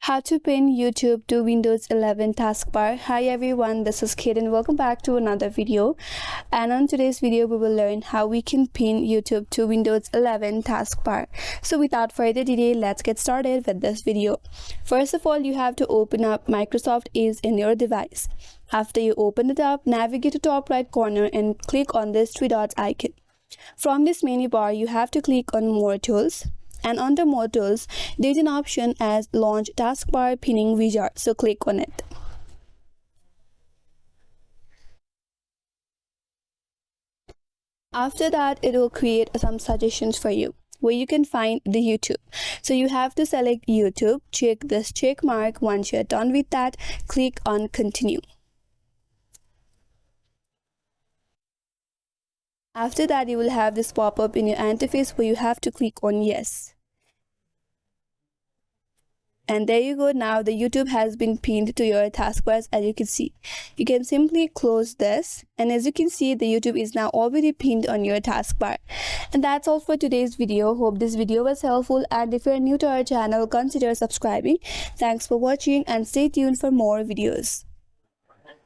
How to pin YouTube to Windows 11 taskbar. Hi everyone, this is Kate and welcome back to another video. And on today's video, we will learn how we can pin YouTube to Windows 11 taskbar. So without further delay, let's get started with this video. First of all, you have to open up Microsoft Edge in your device. After you open it up, navigate to top right corner and click on this three dots icon. From this menu bar, you have to click on More Tools. And under More Tools, there is an option as Launch Taskbar Pinning Wizard, so click on it. After that, it will create some suggestions for you where you can find the YouTube. So you have to select YouTube, check this check mark. Once you're done with that, click on Continue. After that, you will have this pop-up in your interface where you have to click on Yes. And there you go. Now the YouTube has been pinned to your taskbars. As you can see, you can simply close this, and as you can see, the YouTube is now already pinned on your taskbar. And that's all for today's video. Hope this video was helpful, and if you're new to our channel, consider subscribing. Thanks for watching and stay tuned for more videos.